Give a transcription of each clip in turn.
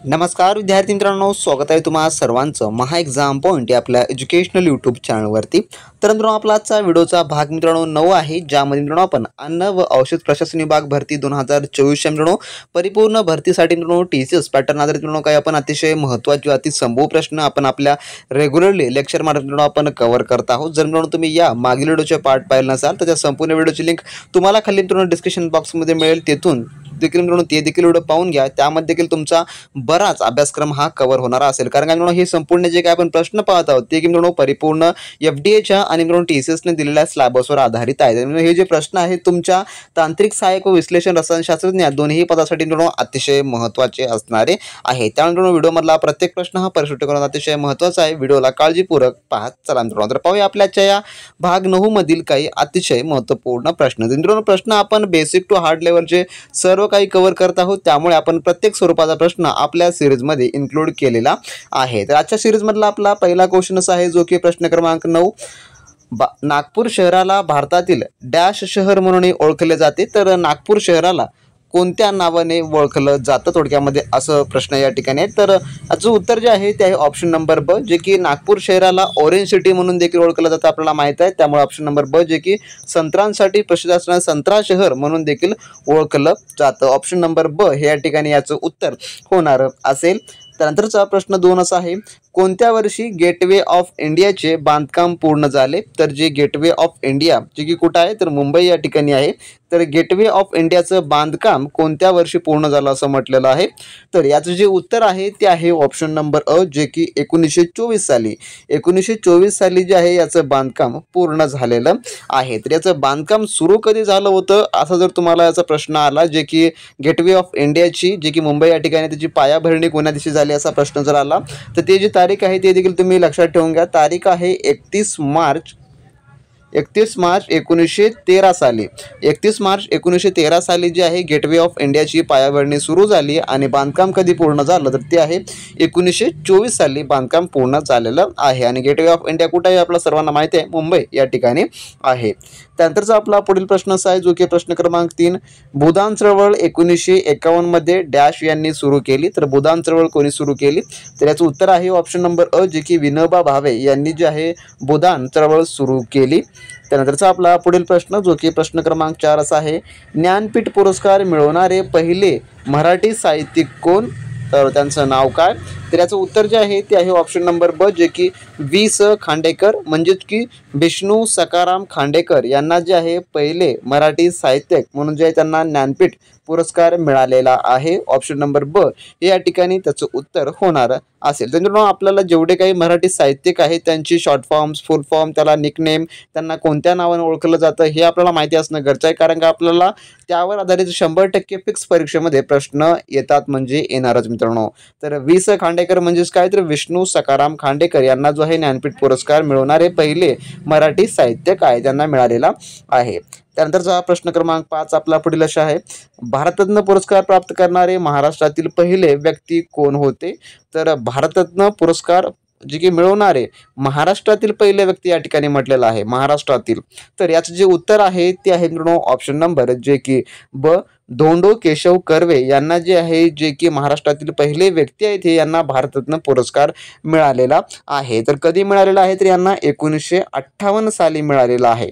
नमस्कार विद्यार्थी मित्रांनो, स्वागत आहे तुम्हा सर्वांचं महा एक्झाम पॉइंट या आपल्या एज्युकेशनल यूट्यूब चॅनलवरती। तर मित्रांनो, आपला आजचा व्हिडिओचा भाग मित्रांनो 9 आहे, ज्यामध्ये मित्रांनो आपण अन्न व औषध प्रशासन विभाग भरती 2024 मित्रांनो परिपूर्ण भरतीसाठी मित्रांनो टीसीएस पॅटर्न आधारित मित्रांनो काही आपण अतिशय महत्त्वाचे अतिसंभव प्रश्न आपण आपल्या रेग्युलरली लेक्चर मार्फत मित्रांनो आपण कव्हर करत आहोत। जर मित्रांनो तुम्ही या मागील व्हिडिओचे पार्ट पाहिले नसाल तर त्या संपूर्ण व्हिडिओची लिंक तुम्हाला खाली मित्रांनो डिस्क्रिप्शन बॉक्समध्ये मिळेल, तेथून देखील मित्रांनो ते देखील व्हिडिओ पाहून घ्या। त्यामध्ये देखील तुमचा बराच अभ्यासक्रम हा कव्हर होणार असेल, कारण का मित्रांनो हे संपूर्ण जे काय आपण प्रश्न पाहत आहोत ते की मित्रांनो परिपूर्ण एफडीएच्या आणि मित्रांनो टीसीएसने दिलेल्या सिलेबसवर आधारित आहे। हे जे प्रश्न आहेत तुमच्या तांत्रिक सहाय्यक व विश्लेषण रसायनशास्त्रज्ञ दोन्ही पदासाठी मित्रांनो अतिशय महत्त्वाचे असणारे आहे। त्यामुळे व्हिडिओमधला प्रत्येक प्रश्न हा परिशुद्ध करून अतिशय महत्त्वाचा आहे। व्हिडिओला काळजीपूर्वक पाहत चला मित्रांनो। तर पाहूया आपल्याच्या या भाग 9 मधील काही अतिशय महत्त्वपूर्ण प्रश्न। मित्रांनो प्रश्न आपण बेसिक टू हार्ड लेवलचे सर्व काही कव्हर करत आहोत, त्यामुळे आपण प्रत्येक स्वरूपाचा प्रश्न आपल्या सीरीजमध्ये इन्क्लूड केलेला आहे। तर आजच्या सीरीजमधला आपला पहिला क्वेश्चन असा आहे, जो की प्रश्न क्रमांक 9, नागपूर शहराला भारतातील डॅश शहर म्हणून ओळखले जाते। तर नागपूर शहराला कोणत्या नावाने ओळखलं जातं थोडक्यामध्ये असं प्रश्न या ठिकाणी आहे। तर याचं उत्तर जे आहे ते आहे ऑप्शन नंबर ब, जे की नागपूर शहराला ऑरेंज सिटी म्हणून देखील ओळखलं जातं आपल्याला माहित आहे। त्यामुळे ऑप्शन नंबर ब जे की संत्र्यांसाठी प्रसिद्ध असणारे संत्रा शहर म्हणून देखील ओळखलं जातं। ऑप्शन नंबर ब हे या ठिकाणी याचं उत्तर होणार असेल। त्यानंतरचा प्रश्न 2 असा आहे, कोणत्या वर्षी गेटवे ऑफ इंडियाचे बांधकाम पूर्ण झाले? तर जे गेटवे ऑफ इंडिया जे की कुठं आहे तर मुंबई या ठिकाणी आहे। तर गेटवे ऑफ इंडियाचं बांधकाम कोणत्या वर्षी पूर्ण झालं असं म्हटलेलं आहे? तर याचं जे उत्तर आहे ते आहे ऑप्शन नंबर अ, जे की 1924 साली 1924 साली जे आहे याचं बांधकाम पूर्ण झालेलं आहे। तर याचं बांधकाम सुरू कधी झालं होतं असा जर तुम्हाला याचा प्रश्न आला, जे की गेटवे ऑफ इंडियाची जे की मुंबई या ठिकाणी त्याची पायाभरणी कोण्या दिवशी झाली असा प्रश्न जर आला तर ते जी तारीख आहे ते देखील तुम्ही लक्षात ठेवून घ्या। तारीख आहे 31 मार्च 1913 साली 31 मार्च 1913 साली जी आहे गेटवे ऑफ इंडियाची पायाभरणी सुरू झाली आणि बांधकाम कधी पूर्ण झालं तर ते आहे 1924 साली बांधकाम पूर्ण झालेलं आहे। आणि गेटवे ऑफ इंडिया कुठे आहे आपल्या सर्वांना माहिती आहे, मुंबई या ठिकाणी आहे। त्यानंतरचा आपला पुढील प्रश्न असा आहे, जो की प्रश्न क्रमांक 3, भूदान चळवळ 1951 मध्ये डॅश यांनी सुरू केली? तर भूदान चळवळ कोणी सुरू केली? तर याचं उत्तर आहे ऑप्शन नंबर अ, जे की विनोबा भावे यांनी जे आहे भूदान चळवळ सुरू केली। त्यानंतरचा आपला पुढील प्रश्न, जो की प्रश्न क्रमांक 4 असा आहे, ज्ञानपीठ पुरस्कार मिळवणारे पहिले मराठी साहित्यिक कोण? तर त्यांचं नाव काय? तर याचं उत्तर जे आहे ते आहे ऑप्शन नंबर ब, जे की वि.स. खांडेकर म्हणजेच की विष्णू सखाराम खांडेकर यांना जे आहे पहिले मराठी साहित्यिक म्हणून जे आहे त्यांना ज्ञानपीठ पुरस्कार मिळालेला आहे। ऑप्शन नंबर ब हे या ठिकाणी त्याचं उत्तर होणार असेल। तर मित्रांनो आपल्याला जेवढे काही मराठी साहित्यिक आहेत त्यांची शॉर्ट फॉर्म्स, फुल फॉर्म, त्याला निकनेम, त्यांना कोणत्या नावाने ओळखलं जातं हे आपल्याला माहिती असणं गरजेचं आहे, कारण का आपल्याला त्यावर आधारित 100% फिक्स परीक्षेमध्ये प्रश्न येतात म्हणजे येणारच मित्रांनो। तर वि.स. खांडेकर म्हणजेच काय तर विष्णू सखाराम खांडेकर यांना जो आहे ज्ञानपीठ पुरस्कार मिळवणारे पहिले मराठी साहित्यिक आहे, त्यांना मिळालेला आहे। त्यानंतरचा प्रश्न क्रमांक 5 आपला पुढील असा आहे, भारतरत्न पुरस्कार प्राप्त करणारे महाराष्ट्रातील पहिले व्यक्ती कोण होते? तर भारतरत्न पुरस्कार जे की मिळवणारे महाराष्ट्रातील पहिले व्यक्ती या ठिकाणी म्हटलेलं आहे महाराष्ट्रातील। तर याचं जे उत्तर आहे ते आहे मित्रांनो ऑप्शन नंबर जे की ब, धोंडो केशव कर्वे यांना जे आहे जे की महाराष्ट्रातील पहिले व्यक्ती आहेत हे यांना भारतरत्न पुरस्कार मिळालेला आहे। तर कधी मिळालेला आहे तर यांना 1958 साली मिळालेला आहे।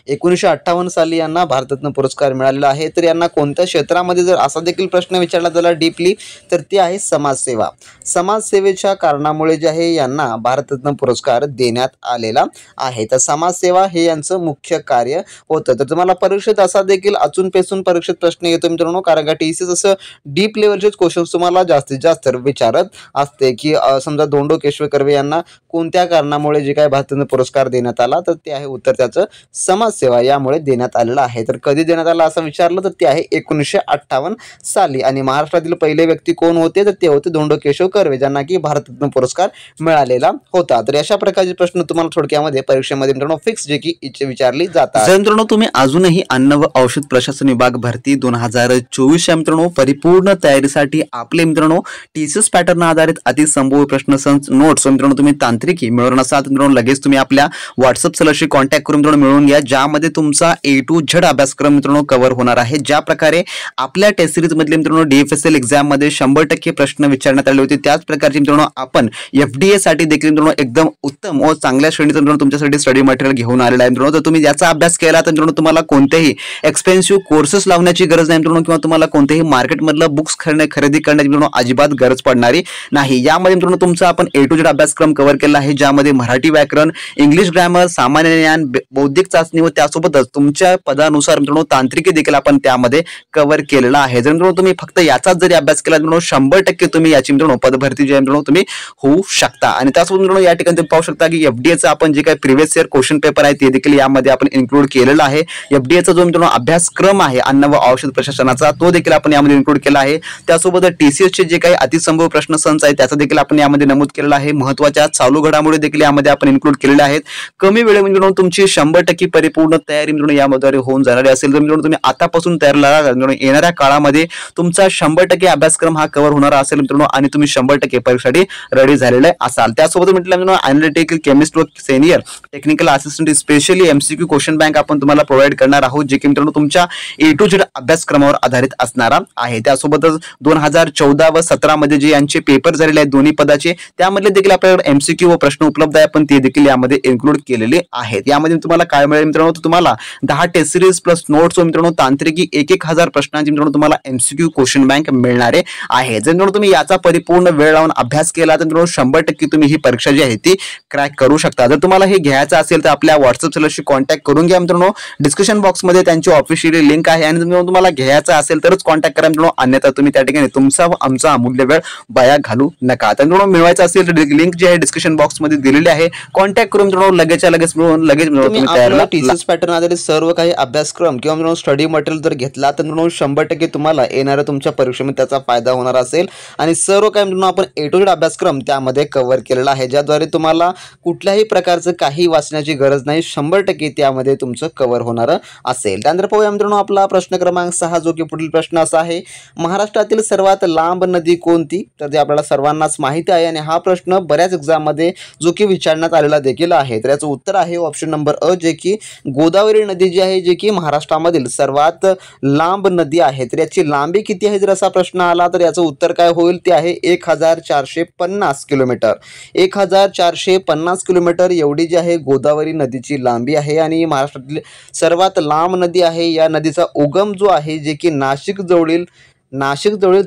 1958 साली यांना भारतरत्न पुरस्कार मिळालेला आहे। तर यांना कोणत्या क्षेत्रामध्ये जर असा देखील प्रश्न विचारला झाला डीपली तर ते आहे समाजसेवा। समाजसेवेच्या कारणामुळे जे आहे यांना भारतरत्न पुरस्कार देण्यात आलेला आहे। तर समाजसेवा हे यांचं मुख्य कार्य होतं। तर तुम्हाला परीक्षेत असा देखील अचून पेचून परीक्षेत प्रश्न येतो मित्रांनो, कारण का टीसीएस असं डीप लेवलचेच क्वेश्चन्स तुम्हाला जास्तीत जास्त विचारत असते की समजा धोंडो केशव कर्वे यांना कोणत्या कारणामुळे जे काय भारतरत्न पुरस्कार देण्यात आला तर ते आहे उत्तर त्याचं समाजसेवा यामुळे देण्यात आलेला आहे। तर कधी देण्यात आला असं विचारलं तर ते आहे 1958 साली। आणि महाराष्ट्रातील पहिले व्यक्ती कोण होते तर ते होते धोंडो केशव कर्वे, ज्यांना की भारतरत्न पुरस्कार मिळालेला होता। तर अशा प्रकारचे प्रश्न तुम्हाला थोडक्यामध्ये परीक्षेमध्ये मित्रांनो फिक्स जे की विचारली जातात। जर मित्रांनो तुम्ही अजूनही अन्न व औषध प्रशासन विभाग भरती 2024 या मित्रांनो परिपूर्ण तयारीसाठी आपले मित्रांनो टीसीएस पॅटर्न आधारित अतिसंभव प्रश्न नोट्स मित्रांनो तुम्ही तांत्रिकी मिळवणार असाल तर मित्रांनो लगेच तुम्ही आपल्या व्हॉट्सअप सलशी कॉन्टॅक्ट करून मित्रांनो मिळवून घ्या, ज्यामध्ये तुमचा A to Z अभ्यासक्रम मित्रांनो कव्हर होणार आहे। ज्या प्रकारे आपल्या टेस्ट सिरीज मधले मित्रांनो DFSL एक्झाम मध्ये 100% प्रश्न विचारण्यात आले होते, त्याच प्रकारचे मित्रांनो आपण FDA साठी देखील मित्रांनो एकदम उत्तम व चांगल्या श्रेणीचं मित्रांनो तुमच्यासाठी स्टडी मटेरियल घेऊन आलेला आहे मित्रांनो। तर तुम्ही याचा अभ्यास केला तर मित्रांनो तुम्हाला कोणतेही एक्सपेन्सिव्ह कोर्सेस लावण्याची गरज नाही मित्रांनो, किंवा तुम्हाला कोणतेही मार्केटमधलं बुक्स खरेदी करण्याची मित्रांनो अजिबात गरज पडणारी नाही। यामध्ये मित्रांनो तुमचा आपण A to Z अभ्यासक्रम कव्हर केला आहे, ज्यामध्ये मराठी व्याकरण, इंग्लिश ग्रामर, सामान्य ज्ञान, बौद्धिक चाचणी व त्यासोबतच तुमच्या पदानुसार मित्रांनो तांत्रिकी देखील आपण त्यामध्ये कव्हर केलेला आहे। जर मित्रांनो तुम्ही फक्त याचाच जरी अभ्यास केला मित्रांनो 100% तुम्ही याची मित्रांनो पदभरती जी आहे मित्रांनो तुम्ही होऊ शकता। आणि त्यासोबत मित्रांनो या ठिकाणी तुम्ही पाहू शकता की FDA चा आपण जे काही प्रिव्हियस इयर क्वेश्चन पेपर आहे ते देखील यामध्ये आपण इन्क्लूड केलेला आहे। FDA चा जो मित्रांनो अभ्यासक्रम आहे अन्न व औषध प्रशासनाचा तो देखील आपण यामध्ये इन्क्लूड केला आहे। त्यासोबत TCS चे जे काही अतिसंभव प्रश्न संच आहे त्याचा देखील आपण यामध्ये नमूद केलेला आहे। महत्त्वाच्या चालू घडामोडी देखील यामध्ये आपण इन्क्लूड केलेल्या आहेत। कमी वेळेमध्ये मित्रांनो तुमची 100% परिपूर्ण तयारी मित्रांनो यामध्ये होऊन जाणारी असेल तर मित्रांनो तुम्ही आतापासून तयार राहा, येणाऱ्या काळामध्ये तुमचा 100% अभ्यासक्रम हा कव्हर होणार असेल मित्रांनो आणि तुम्ही 100% परीक्षेसाठी रेडी झालेले असाल। त्यासोबत म्हटलं मित्रांनो अॅनालिटिकल केमिस्ट व senior technical assistant specially MCQ question bank आपण तुम्हाला प्रोव्हाइड करणार आहोत, जे की मित्रांनो तुमच्या A to Z अभ्यासक्रमावर आधारित असणारा आहे। त्यासोबतच 2014 व 17 मध्ये जे यांचे पेपर झालेले आहेत दोन्ही पदाचे त्यामधले देखील आपल्याकडे MCQ व प्रश्न उपलब्ध आहे, पण ते देखील यामध्ये इन्क्लूड केलेले आहेत। यामध्ये तुम्हाला काय मिळेल मित्रांनो, तुम्हाला 10 टेस्ट सिरीज प्लस नोट्स व मित्रांनो तांत्रिकी 1000 प्रश्नांची मित्रांनो तुम्हाला MCQ क्वेश्चन बँक मिळणारे आहे। जर मित्रांनो तुम्ही याचा परिपूर्ण वेळ लावून अभ्यास केला तर मित्रांनो 100% तुम्ही ही परीक्षा जी आहे ती क्रॅक करू शकता। जर तुम्हाला हे घ्यायचं असेल तर आपल्या व्हॉट्सअप चॅनलशी कॉन्टॅक्ट करून घ्या मित्रांनो, डिस्क्रिप्शन बॉक्स मध्ये त्यांची ऑफिशियली लिंक आहे आणि तुम्हाला घ्यायचं असेल तरच कॉन्टॅक्ट करा मित्रांनो, अन्यथा तुम्ही त्या ठिकाणी तुमचा व आमचा अमूल्य वेळ वाया घालू नका। तर मित्रांनो मिळवायचं असेल तर लिंक जी आहे डिस्क्रिप्शन बॉक्स मध्ये दिलेली आहे, कॉन्टॅक्ट करून मित्रांनो लगेच मिळून तुम्ही तयार टीसीएस पॅटर्न आधारित सर्व काही अभ्यासक्रम किंवा मित्रांनो स्टडी मटेरियल जर घेतला तर मित्रांनो 100% तुम्हाला येणाऱ्या तुमच्या परीक्षेमध्ये त्याचा फायदा होणार असेल। आणि सर्व काही मित्रांनो आपण A to Z अभ्यासक्रम त्यामध्ये कव्हर केलेला आहे, ज्याद्वारे तुम्हाला कुठल्याही प्रकारचं काही वाचण्याची गरज नाही, 100% त्यामध्ये तुमचं कव्हर होणार असेल। त्यानंतर पाहूया मित्रांनो आपला प्रश्न क्रमांक 6 जो की पुढील प्रश्न असा आहे, महाराष्ट्रातील सर्वात लांब नदी कोणती? तर ते आपल्याला सर्वांनाच माहिती आहे आणि हा प्रश्न बऱ्याच एक्झाम मध्ये जो की विचारण्यात आलेला देखील आहे। तर याचं उत्तर आहे ऑप्शन नंबर अ, जे की गोदावरी नदी जी आहे, जे की महाराष्ट्रामधील सर्वात लांब नदी आहे। तर याची लांबी किती आहे जर असा प्रश्न आला तर याचं उत्तर काय होईल ते आहे 1450 किलोमीटर। 1450 किलोमीटर एवढी जी आहे गोदावरी नदीची लांबी आहे आणि महाराष्ट्रातील सर्वात लांब नदी आहे। या नदीचा उगम जो आहे जे की नाशिक जवळील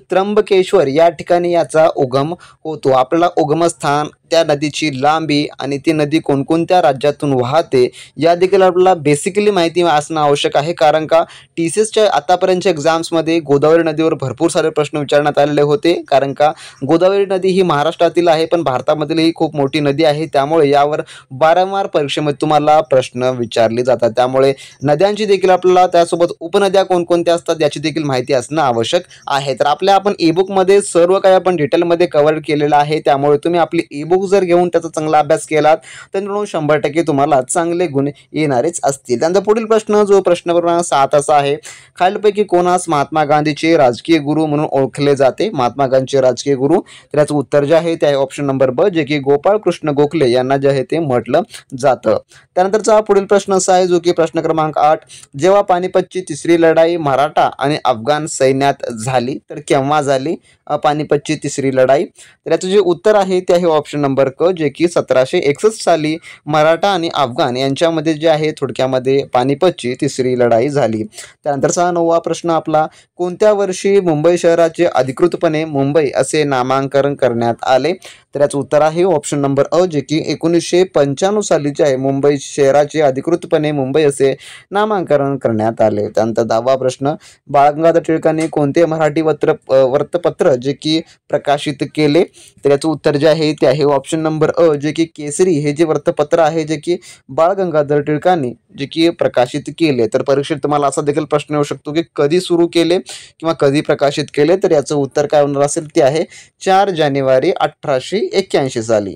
त्र्यंबकेश्वर या ठिकाणी याचा उगम होतो। आपल्याला उगमस्थान, त्या नदीची लांबी आणि ती नदी कोणकोणत्या राज्यातून वाहते या देखील आपल्याला बेसिकली माहिती असणं आवश्यक आहे, कारण का TCSच्या आतापर्यंतच्या एक्झाम्समध्ये गोदावरी नदीवर भरपूर सारे प्रश्न विचारण्यात आलेले होते, कारण का गोदावरी नदी ही महाराष्ट्रातील आहे पण भारतामधील ही खूप मोठी नदी आहे, त्यामुळे यावर वारंवार परीक्षेमध्ये तुम्हाला प्रश्न विचारले जातात। त्यामुळे नद्यांची देखील आपल्याला त्यासोबत उपनद्या कोणकोणत्या असतात याची देखील माहिती असणं आवश्यक आहे। तर आपल्या आपण ईबुक मध्ये सर्व काही आपण डिटेलमध्ये कव्हर केलेलं आहे, त्यामुळे तुम्ही आपली ईबुक जर घेऊन त्याचा चांगला अभ्यास केलात तर 100% तुम्हाला चांगले गुण येणारच असतील। त्यानंतर पुढील प्रश्न जो प्रश्न क्रमांक 7 असा आहे, खालीलपैकी कोणास महात्मा गांधीचे राजकीय गुरु म्हणून ओळखले जाते? महात्मा गांधीचे राजकीय गुरु, तर याचं उत्तर जे आहे ते आहे ऑप्शन नंबर ब, जे की गोपाळ कृष्ण गोखले यांना जे आहे ते म्हटलं जातं। त्यानंतरचा पुढील प्रश्न असा आहे जो की प्रश्न क्रमांक 8, जेव्हा पानिपतची तिसरी लढाई मराठा आणि अफगाण सैन्यात झाली तर केव्हा झाली पानिपतची तिसरी लढाई? तर याचं जे उत्तर आहे ते आहे ऑप्शन नंबर क, जे की 1761 साली मराठा आणि अफगाण यांच्यामध्ये जे आहे थोडक्यामध्ये पानिपतची तिसरी लढाई झाली। त्यानंतरचा 9वा प्रश्न आपला, कोणत्या वर्षी मुंबई शहराचे अधिकृतपणे मुंबई असे नामांकन करण्यात आले? तर याचं उत्तर आहे ऑप्शन नंबर अ, जे की 1995 साली जे आहे मुंबई शहराचे अधिकृतपणे मुंबई असे नामांकन करण्यात आले। त्यानंतर 10वा प्रश्न, बाळ गंगाधर टिळकांनी कोणते मराठी वृत्तपत्र जे की प्रकाशित केले? तर याचं उत्तर जे आहे ते आहे ऑप्शन नंबर अ, जे की केसरी हे जे वृत्तपत्र आहे जे की बाळ गंगाधर टिळकांनी जे की प्रकाशित केले। तर परीक्षेत तुम्हाला असा देखील प्रश्न येऊ शकतो की कधी सुरू केले किंवा कधी प्रकाशित केले? तर याचं उत्तर काय होणार असेल ते आहे 4 जानेवारी 1881 साली।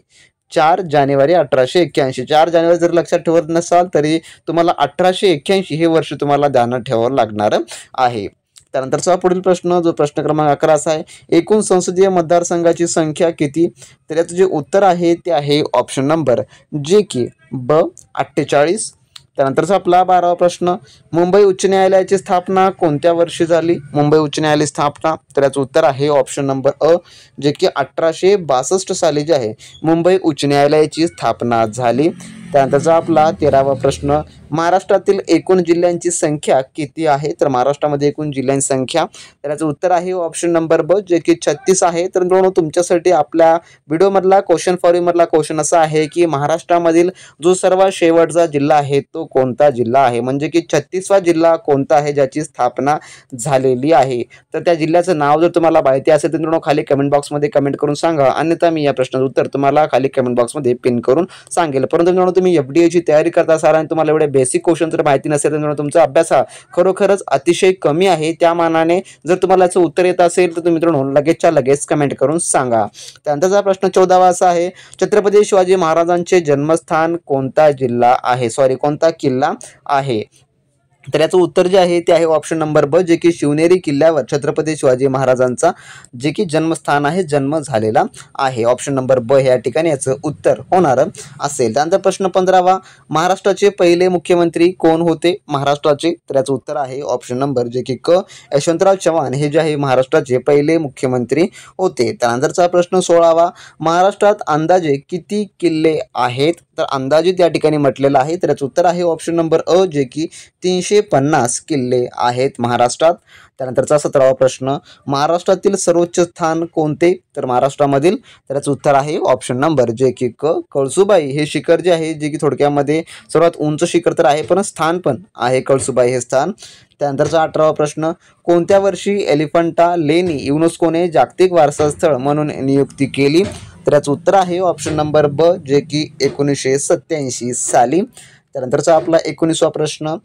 4 जानेवारी 1881, 4 जानेवारी जर लक्षात ठेवत नसाल तरी तुम्हाला 1881 हे वर्ष तुम्हाला ध्यानात ठेवावं लागणार आहे। त्यानंतरचा पुढील प्रश्न जो प्रश्न क्रमांक 11 असा आहे, एकूण संसदीय मतदारसंघाची संख्या किती? तर याचं जे उत्तर आहे ते आहे ऑप्शन नंबर जे की ब 48। त्यानंतरचा आपला 12वा प्रश्न, मुंबई उच्च न्यायालयाची स्थापना कोणत्या वर्षी झाली? मुंबई उच्च न्यायालय स्थापना, तर याचं उत्तर आहे ऑप्शन नंबर अ, जे की 1862 साली जे आहे मुंबई उच्च न्यायालयाची स्थापना झाली. त्यानंतरचा आपला 13वा प्रश्न, महाराष्ट्रातील एकूण जिल्ह्यांची संख्या किती आहे? तर महाराष्ट्रामध्ये एकूण जिल्ह्यांची संख्या, तर याचं उत्तर आहे ऑप्शन नंबर ब, जे की 36 आहे. तर मित्रांनो, तुमच्यासाठी आपल्या व्हिडिओमधला क्वेश्चन फॉर यू मधला क्वेश्चन असा आहे की महाराष्ट्रामधील जो सर्वात शेवटचा जिल्हा आहे तो कोणता जिल्हा आहे, म्हणजे की 36वा जिल्हा कोणता आहे ज्याची स्थापना झालेली आहे. तर त्या जिल्ह्याचं नाव जर तुम्हाला माहिती असेल तर मित्रांनो खाली कमेंट बॉक्समध्ये कमेंट करून सांगा, अन्यथा मी या प्रश्नाचं उत्तर तुम्हाला खाली कमेंट बॉक्समध्ये पिन करून सांगेल. परंतु मित्रांनो, तुम्ही FDAची तयारी करता असाल आणि तुम्हाला एवढे बेसिक क्वेश्चन जर माहिती नसेल तर मित्रांनो तुमचा अभ्यास हा खरोखरच अतिशय कमी आहे. त्या मानाने जर तुम्हाला याचं उत्तर येत असेल तर तुम्ही मित्रांनो लगेचच्या लगेच कमेंट करून सांगा. त्यानंतरचा प्रश्न 14वा असा आहे, छत्रपती शिवाजी महाराजांचे जन्मस्थान कोणता जिल्हा आहे, कोणता किल्ला आहे? तर याचं उत्तर जे आहे ते आहे ऑप्शन नंबर ब, जे की शिवनेरी किल्ल्यावर छत्रपती शिवाजी महाराजांचा जे की जन्मस्थान आहे, जन्म झालेला आहे. ऑप्शन नंबर ब हे या ठिकाणी याचं उत्तर होणार असेल. त्यानंतर प्रश्न 15वा, महाराष्ट्राचे पहिले मुख्यमंत्री कोण होते महाराष्ट्राचे? तर याचं उत्तर आहे ऑप्शन नंबर जे की क, यशवंतराव चव्हाण हे जे आहे महाराष्ट्राचे पहिले मुख्यमंत्री होते. त्यानंतरचा प्रश्न 16वा, महाराष्ट्रात अंदाजे किती किल्ले आहेत? तर अंदाजित या ठिकाणी म्हटलेलं आहे. तर याचं उत्तर आहे ऑप्शन नंबर अ, जे की 350 किल्ले आहेत महाराष्ट्रात. त्यानंतरचा 17वा प्रश्न, महाराष्ट्रातील सर्वोच्च स्थान कोणते? तर महाराष्ट्रामधील, तर याचं उत्तर आहे ऑप्शन नंबर जे की क, कळसुबाई हे शिखर जे आहे, जे की थोडक्यामध्ये सर्वात उंच शिखर तर आहे पण स्थान पण आहे कळसुबाई हे स्थान. त्यानंतरचा 18वा प्रश्न, कोणत्या वर्षी एलिफंटा लेणी युनेस्कोने जागतिक वारसा स्थळ म्हणून नियुक्ती केली? तर याचं उत्तर आहे ऑप्शन नंबर ब, जे की 1987 साली. त्यानंतरचा आपला 19वा प्रश्न,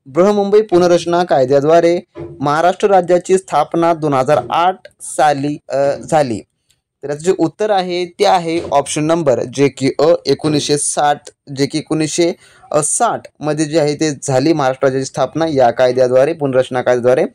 बृहमुंबई पुनर्रचना कायद्याद्वारे महाराष्ट्र राज्याची स्थापना 2008 साली झाली. तर याचं जे उत्तर आहे ते आहे ऑप्शन नंबर जे की अ, 1960, जे की 1960 मध्ये जे आहे ते झाली महाराष्ट्र राज्याची स्थापना या कायद्याद्वारे, पुनर्रचना कायद्याद्वारे.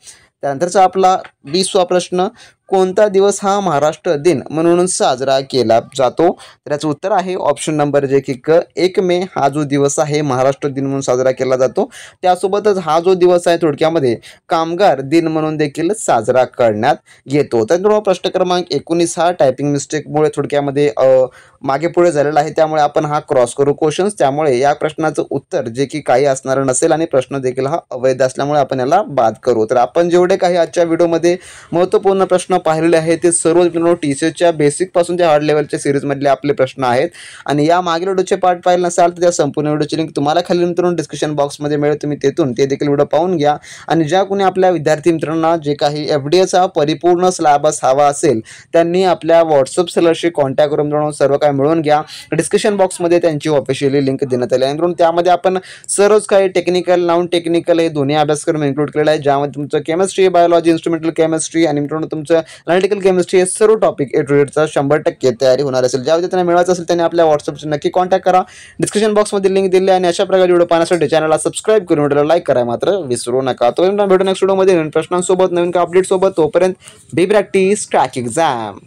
त्यानंतरचा आपला 20वा प्रश्न, कोणता दिवस हा महाराष्ट्र दिन म्हणून साजरा केला जातो? तर याचं उत्तर आहे ऑप्शन नंबर जे की क, 1 मे हा जो दिवस आहे महाराष्ट्र दिन म्हणून साजरा केला जातो. त्यासोबतच हा जो दिवस आहे थोडक्यामध्ये कामगार दिन म्हणून देखील साजरा करण्यात येतो. तर प्रश्न क्रमांक 19 हा टायपिंग मिस्टेकमुळे थोडक्यामध्ये मागे पुढे झालेला आहे, त्यामुळे आपण हा क्रॉस करू क्वेश्चन्स. त्यामुळे या प्रश्नाचं उत्तर जे की काही असणार नसेल आणि प्रश्न देखील हा अवैध असल्यामुळे आपण याला बाद करू. तर आपण जेवढे काही आजच्या व्हिडिओमध्ये महत्त्वपूर्ण प्रश्न पाहिलेले आहेत ते सर्व TCSच्या बेसिक पासून ते हार्ड लेवलच्या सिरीजमधले आपले प्रश्न आहेत. आणि या मागील व्हिडिओचे पार्ट पाहिले नसाल तर त्या संपूर्ण व्हिडिओची लिंक तुम्हाला खाली मित्रांनो डिस्क्रिप्शन बॉक्समध्ये मिळेल, तुम्ही तेथून ते देखील व्हिडिओ पाहून घ्या. आणि ज्या कोणी आपल्या विद्यार्थी मित्रांना जे काही FDAचा परिपूर्ण सिलेबस हवा असेल त्यांनी आपल्या व्हॉट्सअप सेलरशी कॉन्टॅक्ट करून मित्रांनो सर्व काय मिळवून घ्या. डिस्क्रिप्शन बॉक्समध्ये त्यांची ऑफिशियली लिंक देण्यात आली आहे. मित्रांनो त्यामध्ये आपण सर्वच काही टेक्निकल, नॉन टेक्निकल हे दोन्ही अभ्यासक्रम इन्क्लूड केलेला आहे, ज्यामध्ये तुमचं केमिस्ट्री, बायोलॉजी, इन्स्ट्रुमेंटल केमिस्ट्री आणि मित्रांनो तुमचं अनालिटिकल केमिस्ट्री हे सर्व टॉपिक A to Z 100% तयारी होणार असेल. ज्या विद्यार्थ्यांना मिळवायचं असेल त्यांनी आपल्या व्हॉट्सअपशी नक्की कॉन्टॅक्ट करा. डिस्क्रिप्शन बॉक्समध्ये लिंक दिली आणि अशा प्रकारे व्हिडिओ पाहण्यासाठी चॅनलला सबस्क्राईब करून व्हिडिओला लाईक करायला मात्र विसरू नका. तो भेटू नेक्स्ट व्हिडिओमध्ये नवीन प्रश्नांसोबत, नवीन अपडेट सोबत. तोपर्यंत बी प्रॅक्टिस क्रॅक एक्झाम.